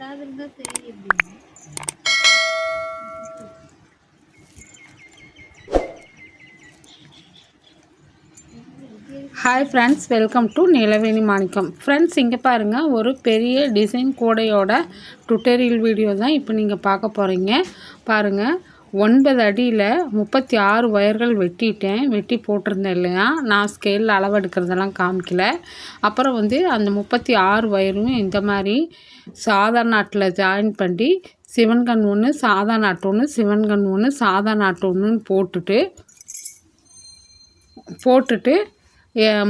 வராதுன்னு தான் சரி அப்படின்னு. Hi friends, welcome to Nilaveni Manickam. Friends, இங்கே பாருங்கள், ஒரு பெரிய டிசைன் கூடையோட டுட்டோரியல் வீடியோ தான் இப்போ நீங்கள் பார்க்க போகிறீங்க. பாருங்கள், 9 அடியில் 36 ஒயர்கள் வெட்டி போட்டிருந்தேன் இல்லையா. நான் ஸ்கேலில் அளவெடுக்கிறதெல்லாம் காமிக்கல. அப்புறம் அந்த 36 ஒயரும் இந்த மாதிரி சாதா நாட்டில் ஜாயின் பண்ணி சிவன்கண் ஒன்று, சாதா நாட்டு ஒன்று, சிவன்கண் ஒன்று, சாதா நாட்டு ஒன்றுன்னு போட்டுட்டு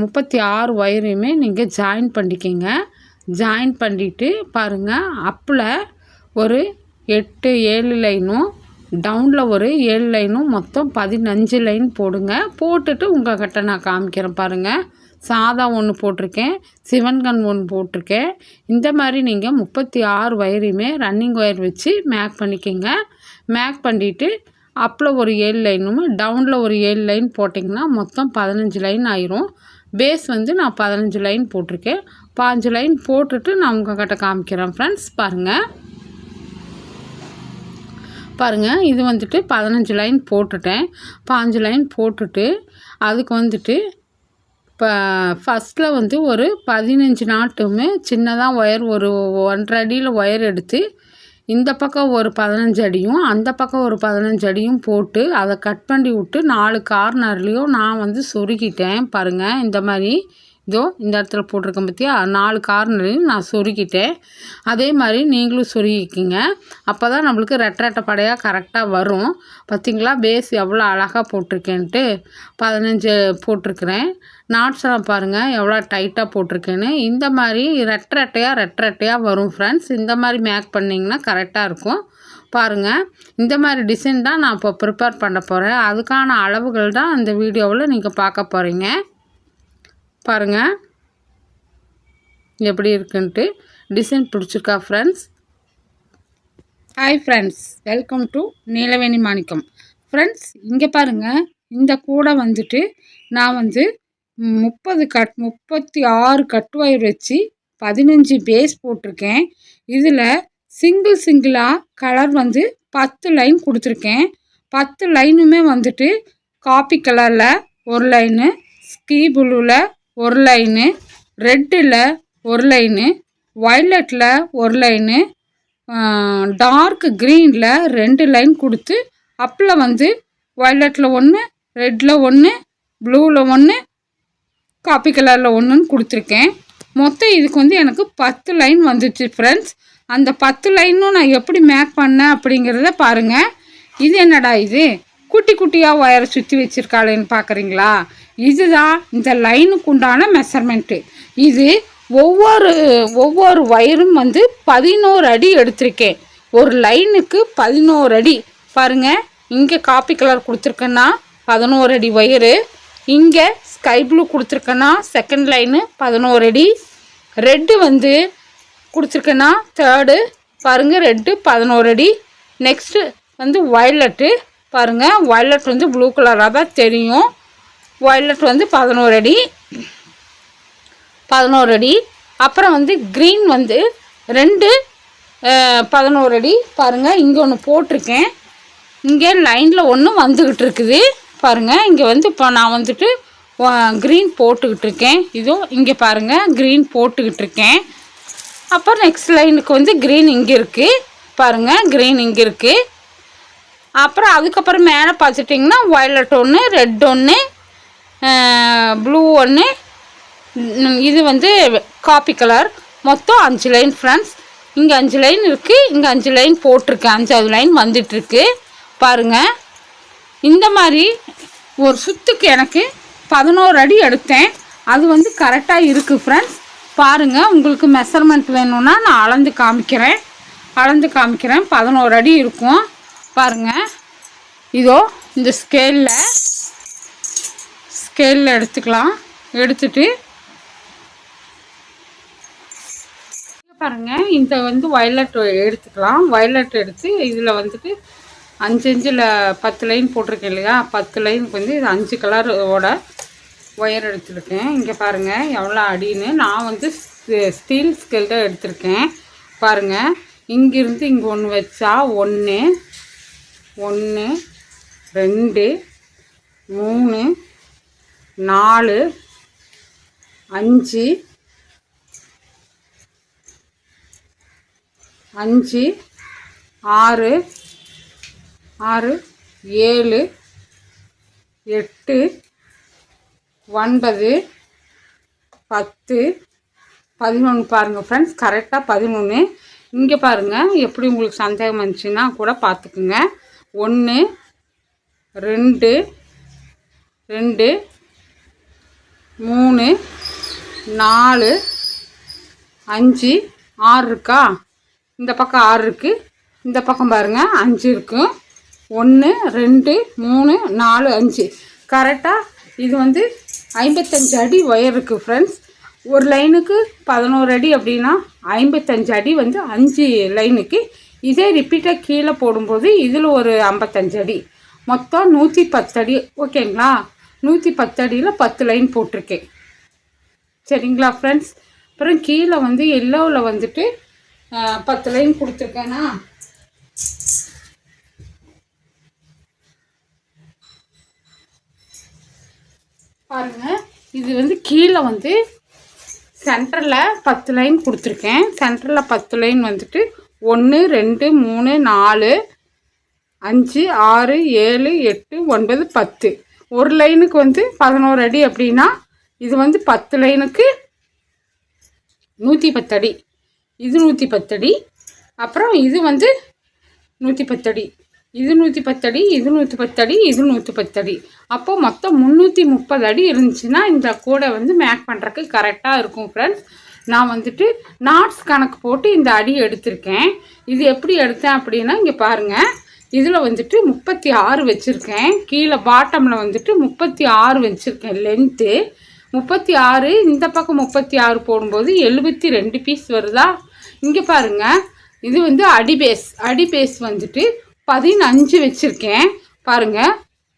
36 ஒயரையுமே நீங்கள் ஜாயின் பண்ணிக்கிங்க. ஜாயின் பண்ணிவிட்டு பாருங்கள், அப்பில் ஒரு 8-7 லைனும், டவுனில் ஒரு 7 லைனும், மொத்தம் 15 லைன் போடுங்க. போட்டுட்டு உங்கள் கிட்ட நான் காமிக்கிறேன். பாருங்கள், சாதா ஒன்று போட்டிருக்கேன், சிவன்கண் ஒன்று போட்டிருக்கேன். இந்த மாதிரி நீங்கள் 36 ஒயரையுமே ரன்னிங் ஒயர் வச்சு மேக் பண்ணிக்கிங்க. மேக் பண்ணிவிட்டு அப்பில் ஒரு 7 லைனும், டவுனில் ஒரு 7 லைன் போட்டிங்கன்னா மொத்தம் 15 லைன் ஆயிரும். பேஸ் நான் 15 லைன் போட்டிருக்கேன். 15 லைன் போட்டுட்டு நான் உங்கள்கிட்ட காமிக்கிறேன். ஃப்ரெண்ட்ஸ், பாருங்கள், இது 15 லைன் போட்டுட்டேன். 15 லைன் போட்டுட்டு அதுக்கு இப்போ ஃபஸ்ட்டில் ஒரு 15 நாட்டுமே சின்னதாக ஒயர் ஒரு 1.5 அடியில் ஒயர் எடுத்து இந்த பக்கம் ஒரு 15 அடியும், அந்த பக்கம் ஒரு 15 அடியும் போட்டு அதை கட் பண்ணி விட்டு 4 கார்னர்லேயும் நான் சொருகிட்டேன். பாருங்கள், இந்த மாதிரி இதோ இந்த இடத்துல போட்டிருக்கேன் பார்த்தியா, 4 கார்னரையும் நான் சொருகிட்டேன். அதே மாதிரி நீங்களும் சொருகிக்கிங்க. அப்போ தான் நம்மளுக்கு ரெட்டை படையாக கரெக்டாக வரும். பார்த்திங்களா, பேஸ் எவ்வளோ அழகாக போட்டிருக்கேன்ட்டு. 15 போட்டிருக்கிறேன். நாட்ஸ்லாம் பாருங்கள் எவ்வளோ டைட்டாக போட்டிருக்கேன்னு. இந்த மாதிரி ரெட்டையாக வரும். ஃப்ரெண்ட்ஸ், இந்த மாதிரி மேக் பண்ணிங்கன்னா கரெக்டாக இருக்கும். பாருங்கள், இந்த மாதிரி டிசைன் தான் நான் இப்போ ப்ரிப்பேர் பண்ண போகிறேன். அதுக்கான அளவுகள் தான் இந்த வீடியோவில் நீங்கள் பார்க்க போகிறீங்க. பாருங்கள் எப்படி இருக்குன்ட்டு. டிசைன் பிடிச்சிருக்கா friends? Hi friends, welcome to Neelaveni Manickam. Friends, இங்கே பாருங்கள், இந்த கூடை நான் 36 கட் ஒயர் வச்சு 15 பேஸ் போட்டிருக்கேன். இதில் சிங்கிளாக கலர் 10 லைன் கொடுத்துருக்கேன். 10 லைனுமே காப்பி கலரில் ஒரு லைனு, ஸ்கீ ப்ளூவில் ஒரு லைனு, ரெட்டில் ஒரு லைனு, வயலட்டில் ஒரு லைனு, டார்க் க்ரீனில் 2 லைன் கொடுத்து அப்பில் வயலட்டில் 1, ரெட்டில் 1, ப்ளூவில் 1, காப்பி கலரில் 1ன்னு கொடுத்துருக்கேன். மொத்தம் இதுக்கு எனக்கு 10 லைன் வந்துச்சு. ஃப்ரெண்ட்ஸ், அந்த 10 லைனும் நான் எப்படி மேக் பண்ணேன் அப்படிங்கிறத பாருங்கள். இது என்னடா இது குட்டி குட்டியாக ஒயரை சுற்றி வச்சுருக்காளேன்னு பார்க்குறீங்களா? இதுதான் இந்த லைனுக்கு உண்டான மெஷர்மெண்ட்டு. இது ஒவ்வொரு ஒயரும் 11 அடி எடுத்திருக்கேன். ஒரு லைனுக்கு 11 அடி. பாருங்கள், இங்கே காப்பி கலர் கொடுத்துருக்கேன்னா 11 அடி ஒயரு, இங்கே ஸ்கை ப்ளூ கொடுத்துருக்கேன்னா செகண்ட் லைனு 11 அடி, ரெட்டு கொடுத்துருக்கேன்னா தேர்டு, பாருங்கள் ரெட்டு 11 அடி. நெக்ஸ்ட்டு வயலட்டு, பாருங்கள் வயலட் ப்ளூ கலராக தான் தெரியும். வயலட் 11 அடி. அப்புறம் க்ரீன் 2 11 அடி. பாருங்கள், இங்கே ஒன்று போட்டிருக்கேன். இங்கே லைனில் ஒன்று வந்துக்கிட்டு இருக்குது. பாருங்கள், இங்கே இப்போ நான் க்ரீன் போட்டுக்கிட்டு இருக்கேன். இதோ இங்கே பாருங்கள், க்ரீன் போட்டுக்கிட்டு இருக்கேன். அப்புறம் நெக்ஸ்ட் லைனுக்கு க்ரீன் இங்கே இருக்குது. பாருங்கள், க்ரீன் இங்கே இருக்குது. அப்புறம் அதுக்கப்புறம் மேலே பார்த்துட்டிங்கன்னா வயலட் 1, ரெட் 1, ப்ளூ 1, இது காப்பி கலர். மொத்தம் 5 லைன். ஃப்ரெண்ட்ஸ், இங்கே 5 லைன் இருக்குது, இங்கே 5 லைன் போட்டிருக்கேன். 5வது லைன் வந்துட்டுருக்கு. பாருங்கள், இந்த மாதிரி ஒரு சுற்றுக்கு எனக்கு 11 அடி எடுத்தேன். அது கரெக்டாக இருக்குது. ஃப்ரெண்ட்ஸ், பாருங்கள், உங்களுக்கு மெஷர்மெண்ட் வேணும்னா நான் அளந்து காமிக்கிறேன். 11 அடி இருக்கும். பாருங்கள், இதோ இந்த ஸ்கேலில் எடுத்துக்கலாம். எடுத்துட்டு பாருங்கள், இந்த வயலட் எடுத்துக்கலாம். வயலட் எடுத்து இதில் 5 இன்ச்சில் 10 லைன் போட்டிருக்கேன் இல்லையா. 10 லைனுக்கு இது 5 கலரோட ஒயர் எடுத்துருக்கேன். இங்கே பாருங்கள் எவ்வளோ அடின்னு. நான் ஸ்டீல் ஸ்கேல் தான் எடுத்திருக்கேன். பாருங்கள், இங்கிருந்து இங்கே ஒன்று வச்சா 1 1 2 3 4 5 5 6 6 7 8 9 10 11 பாருங்கள் ஃப்ரெண்ட்ஸ், கரெக்டாக 11. இங்கே பாருங்கள், எப்படி உங்களுக்கு சந்தேகம் வந்துச்சுன்னா கூட பார்த்துக்குங்க. 1 2 2 3 4 5 6 இருக்கா? இந்த பக்கம் 6 இருக்குது, இந்த பக்கம் பாருங்கள் 5 இருக்கும். 1 2 3 4 5 கரெக்டாக. இது வந்து 55 அடி ஒயர் இருக்குது ஃப்ரெண்ட்ஸ். ஒரு லைனுக்கு 11 அடி அப்படின்னா 55 அடி வந்து 5 லைனுக்கு. இதே ரிப்பீட்டாக கீழே போடும்போது இதில் ஒரு 55 அடி, மொத்தம் 110 அடி. ஓகேங்களா? 110 அடியில் 10 லைன் போட்டிருக்கேன். சரிங்களா ஃப்ரெண்ட்ஸ்? அப்புறம் கீழே வந்து எல்லோவில் வந்துட்டு 10 லைன் கொடுத்துருக்கேன்னா, பாருங்கள். இது வந்து கீழே வந்து சென்டரில் 10 லைன் கொடுத்துருக்கேன். சென்டரில் 10 லைன் வந்துட்டு 1 2 3 4 5 6 7 8 9 10. ஒரு லைனுக்கு வந்து 11 அடி அப்படின்னா இது வந்து 10 லைனுக்கு 110 அடி. இது 110 அடி. அப்புறம் இது வந்து 110 அடி, இது 110 அடி, இது 110 அடி, இது 110 அடி. அப்போது மொத்தம் 330 அடி இருந்துச்சுன்னா இந்த கூடை வந்து மேக் பண்ணுறதுக்கு கரெக்டாக இருக்கும் ஃப்ரெண்ட்ஸ். நான் வந்துட்டு நாட்ஸ் கணக்கு போட்டு இந்த அடி எடுத்திருக்கேன். இது எப்படி எடுத்தேன் அப்படின்னா, இங்கே பாருங்கள், இதில் வந்துட்டு 36 வச்சுருக்கேன். கீழே பாட்டமில் வந்துட்டு 36 வச்சுருக்கேன் லென்த்து. 36, இந்த பக்கம் 36 போடும்போது 72 பீஸ் வருதா? இங்கே பாருங்கள், இது வந்து அடி பேஸ் வந்துட்டு 15 வச்சுருக்கேன். பாருங்கள்,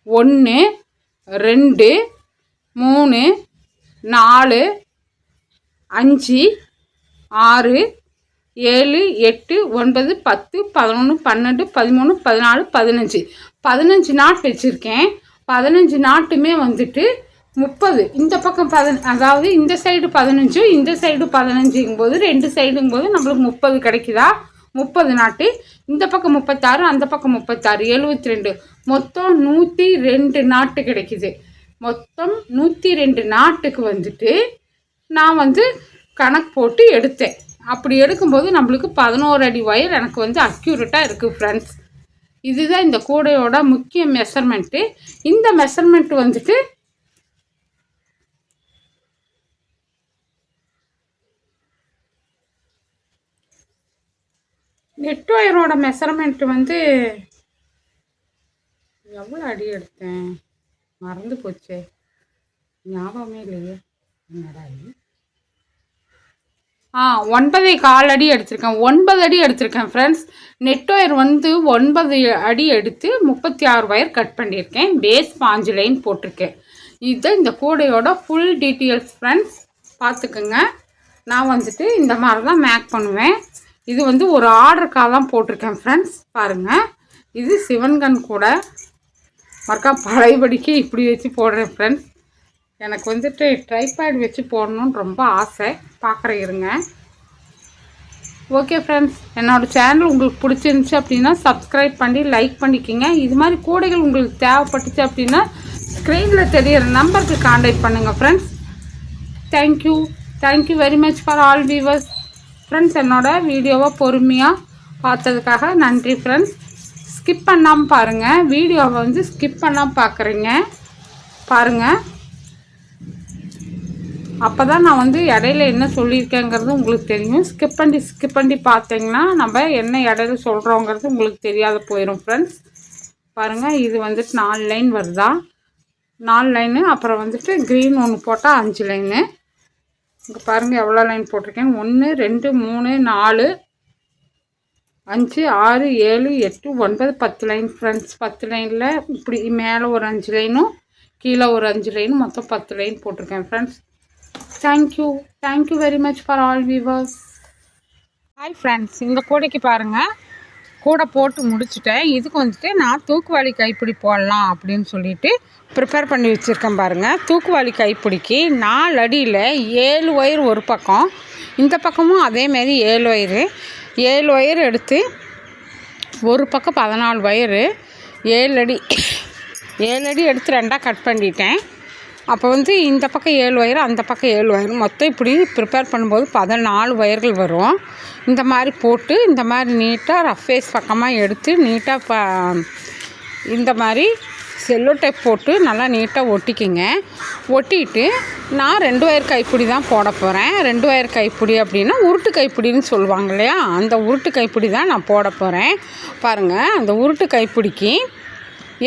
1 2 3 4 5 6 7 8 9 10 11 12 13 14 15 15 நாட் வச்சுருக்கேன். 15 நாட்டுமே வந்துட்டு 30. இந்த பக்கம் அதாவது இந்த சைடு 15, இந்த சைடு 15ங்கும்போது 2 சைடுங்கும்போது நம்மளுக்கு 30 கிடைக்குதா? 30 நாட்டு. இந்த பக்கம் 36, அந்த பக்கம் 36, 72. மொத்தம் 102 நாட்டு கிடைக்குது. மொத்தம் 102 நாட்டுக்கு வந்துட்டு நான் வந்து கணக்கு போட்டு எடுத்தேன். அப்படி எடுக்கும்போது நம்மளுக்கு 11 அடி ஒயர் எனக்கு வந்து அக்யூரேட்டாக இருக்குது ஃப்ரெண்ட்ஸ். இதுதான் இந்த கூடையோட முக்கிய மெஷர்மெண்ட்டு. இந்த மெஷர்மெண்ட் வந்துட்டு நெட் ஒயரோட மெஷர்மெண்ட் வந்து எவ்வளோ அடி எடுத்தேன் மறந்து போச்சே, ஞாபகமே இல்லையே. என்னடா 9.25 அடி எடுத்திருக்கேன். 9 அடி எடுத்திருக்கேன் ஃப்ரெண்ட்ஸ். நெட் ஒயர் வந்து 9 அடி எடுத்து 36 ஒயர் கட் பண்ணியிருக்கேன். பேஸ் 5 லைன் போட்டிருக்கேன். இதுதான் இந்த கூடையோட ஃபுல் டீட்டெயில்ஸ் ஃப்ரெண்ட்ஸ். பார்த்துக்குங்க. நான் வந்துட்டு இந்த மாதிரி தான் மேக் பண்ணுவேன். இது வந்து ஒரு ஆர்டருக்காக தான் போட்டிருக்கேன் ஃப்ரெண்ட்ஸ். பாருங்கள், இது சிவன்கன் கூட மறக்கா பழையபடிக்கு இப்படி வச்சு போடுறேன் ஃப்ரெண்ட்ஸ். எனக்கு வந்துட்டு ட்ரைபேட் வச்சு போடணுன்னு ரொம்ப ஆசை. பார்க்குற இருங்க. ஓகே ஃப்ரெண்ட்ஸ், என்னோடய சேனல் உங்களுக்கு பிடிச்சிருந்துச்சி அப்படின்னா சப்ஸ்கிரைப் பண்ணி லைக் பண்ணிக்கோங்க. இது மாதிரி கூடைகள் உங்களுக்கு தேவைப்பட்டுச்சு அப்படின்னா ஸ்க்ரீனில் தெரியிற நம்பருக்கு காண்டாக்ட் பண்ணுங்கள் friends. Thank you very much for all viewers. Friends, என்னோடய வீடியோவை பொறுமையாக பார்த்ததுக்காக நன்றி ஃப்ரெண்ட்ஸ். ஸ்கிப் பண்ணாமல் பாருங்கள். வீடியோவை வந்து ஸ்கிப் பண்ணாமல் பார்க்குறீங்க பாருங்கள். அப்போ தான் நான் வந்து இடையில என்ன சொல்லியிருக்கேங்கிறது உங்களுக்கு தெரியும். ஸ்கிப் பண்ணி பார்த்தீங்கன்னா நம்ம என்ன இடையில சொல்கிறோங்கிறது உங்களுக்கு தெரியாத போயிடும் ஃப்ரெண்ட்ஸ். பாருங்கள், இது வந்துட்டு 4 லைன் வருதா? 4 லைனு. அப்புறம் வந்துட்டு க்ரீன் ஒன்று போட்டால் 5 லைனு. இங்கே பாருங்கள் எவ்வளோ லைன் போட்டிருக்கேன். 1 2 3 4 5 6 7 8 9 10 லைன் ஃப்ரெண்ட்ஸ். 10 லைனில் இப்படி மேலே ஒரு 5 லைனும் கீழே ஒரு 5 லைனும் மொத்தம் 10 லைன் போட்டிருக்கேன் friends. Thank you very much for all viewers. Hi friends, இந்த கூடைக்கு பாருங்கள், கூடை போட்டு முடிச்சுட்டேன். இதுக்கு வந்துட்டு நான் தூக்குவாளி கைப்பிடி போடலாம் அப்படின்னு சொல்லிட்டு ப்ரிப்பேர் பண்ணி வச்சுருக்கேன் பாருங்கள். தூக்குவாளி கைப்பிடிக்கு 4 அடியில் 7 ஒயர் ஒரு பக்கம், இந்த பக்கமும் அதேமாரி 7 ஒயர் எடுத்து ஒரு பக்கம் 14 ஒயரு 7 அடி எடுத்து 2ஆக கட் பண்ணிட்டேன். அப்போ வந்து இந்த பக்கம் 7 ஒயர், அந்த பக்கம் 7 ஒயர், மொத்தம் இப்படி ப்ரிப்பேர் பண்ணும்போது 14 ஒயர்கள் வரும். இந்த மாதிரி போட்டு இந்த மாதிரி நீட்டாக ரஃபேஸ் பக்கமாக எடுத்து நீட்டாக இந்த மாதிரி செல்லோ டேப் போட்டு நல்லா நீட்டாக ஒட்டிக்கிங்க. ஒட்டிட்டு நான் 2 ஒயர் கைப்பிடி தான் போட போகிறேன். 2 ஒயர் கைப்பிடி அப்படின்னா உருட்டு கைப்பிடின்னு சொல்லுவாங்க இல்லையா, அந்த உருட்டு கைப்பிடி தான் நான் போட போகிறேன். பாருங்கள், அந்த உருட்டு கைப்பிடிக்கு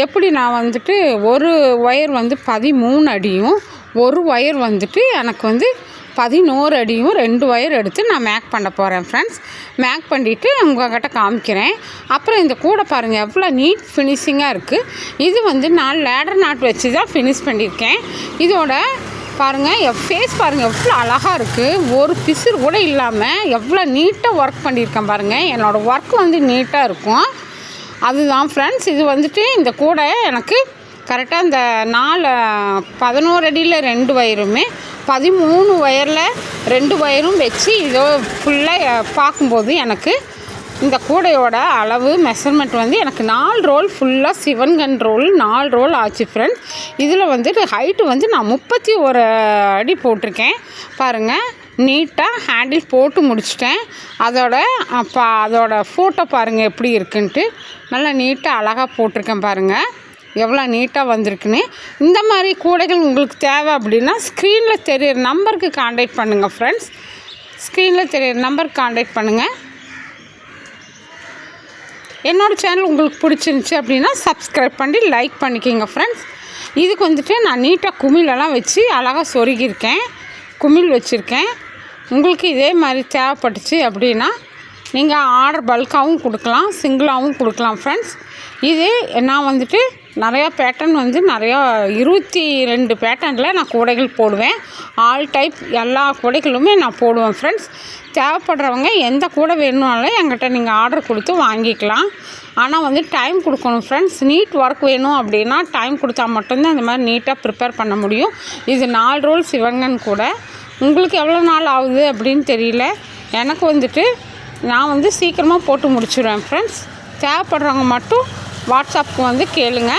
எப்படி நான் வந்துட்டு ஒரு ஒயர் வந்து 13 அடியும், ஒரு ஒயர் வந்துட்டு எனக்கு வந்து 11 அடியும் 2 ஒயர் எடுத்து நான் மேக் பண்ண போகிறேன் ஃப்ரெண்ட்ஸ். மேக் பண்ணிவிட்டு உங்கள்கிட்ட காமிக்கிறேன். அப்புறம் இந்த கூடை பாருங்கள் எவ்வளோ நீட் ஃபினிஷிங்காக இருக்குது. இது வந்து நான் லேடர் நாட் வச்சு தான் ஃபினிஷ் பண்ணியிருக்கேன். இதோட பாருங்கள் ஃபேஸ் பாருங்கள் எவ்வளோ அழகாக இருக்குது, ஒரு பிசுறு கூட இல்லாமல் எவ்வளோ நீட்டாக ஒர்க் பண்ணியிருக்கேன் பாருங்கள். என்னோடய ஒர்க் வந்து நீட்டாக இருக்கும். அதுதான் ஃப்ரெண்ட்ஸ், இது வந்துட்டு இந்த கூடை எனக்கு கரெக்டாக இந்த 11 அடியில் 2 ஒயருமே 13 ஒயரில் 2 ஒயரும் வச்சு இதோ ஃபுல்லாக பார்க்கும்போது எனக்கு இந்த கூடையோட அளவு மெஷர்மெண்ட் வந்து எனக்கு 4 ரோல் ஃபுல்லாக சிவன்கன் ரோல் 4 ரோல் ஆச்சு ஃப்ரெண்ட்ஸ். இதில் வந்துட்டு ஹைட்டு வந்து நான் 31 அடி போட்டிருக்கேன் பாருங்கள். நீட்டாக ஹேண்டில் போட்டு முடிச்சிட்டேன். அதோட ஃபோட்டோ பாருங்கள் எப்படி இருக்குன்ட்டு. நல்லா நீட்டாக அழகாக போட்டிருக்கேன் பாருங்கள், எவ்வளோ நீட்டாக வந்திருக்குன்னு. இந்த மாதிரி கூடைகள் உங்களுக்கு தேவை அப்படின்னா ஸ்க்ரீனில் தெரியிற நம்பருக்கு காண்டாக்ட் பண்ணுங்கள் ஃப்ரெண்ட்ஸ். ஸ்க்ரீனில் தெரியிற நம்பருக்கு காண்டாக்ட் பண்ணுங்கள். என்னோடய சேனல் உங்களுக்கு பிடிச்சிருந்துச்சி அப்படின்னா சப்ஸ்கிரைப் பண்ணி லைக் பண்ணிக்கோங்க ஃப்ரெண்ட்ஸ். இதுக்கு வந்துட்டு நான் நீட்டாக குமிழெல்லாம் வச்சு அழகாக சொருகியிருக்கேன், குமிழ் வச்சுருக்கேன். உங்களுக்கு இதே மாதிரி தேவைப்பட்டுச்சு அப்படின்னா நீங்கள் ஆர்டர் பல்காகவும் கொடுக்கலாம், சிங்கிளாகவும் கொடுக்கலாம் ஃப்ரெண்ட்ஸ். இது நான் வந்துட்டு நிறையா பேட்டர்ன் வந்து நிறையா 22 பேட்டர்னில் நான் கூடைகள் போடுவேன். ஆல் டைப் எல்லா கூடைகளுமே நான் போடுவேன் ஃப்ரெண்ட்ஸ். தேவைப்படுறவங்க எந்த கூடை வேணும்னாலும் என்கிட்ட நீங்கள் ஆர்டர் கொடுத்து வாங்கிக்கலாம். ஆனால் வந்து டைம் கொடுக்கணும் ஃப்ரெண்ட்ஸ். நீட் ஒர்க் வேணும் அப்படின்னா டைம் கொடுத்தா மட்டும்தான் இந்த மாதிரி நீட்டாக ப்ரிப்பேர் பண்ண முடியும். இது 4 ரோல் சிவங்கன் கூட. உங்களுக்கு எவ்வளோ நாள் ஆகுது அப்படின்னு தெரியல. எனக்கு வந்துட்டு நான் வந்து சீக்கிரமாக போட்டு முடிச்சிடுவேன் ஃப்ரெண்ட்ஸ். தேவைப்படுறவங்க மட்டும் வாட்ஸ்அப்புக்கு வந்து கேளுங்க.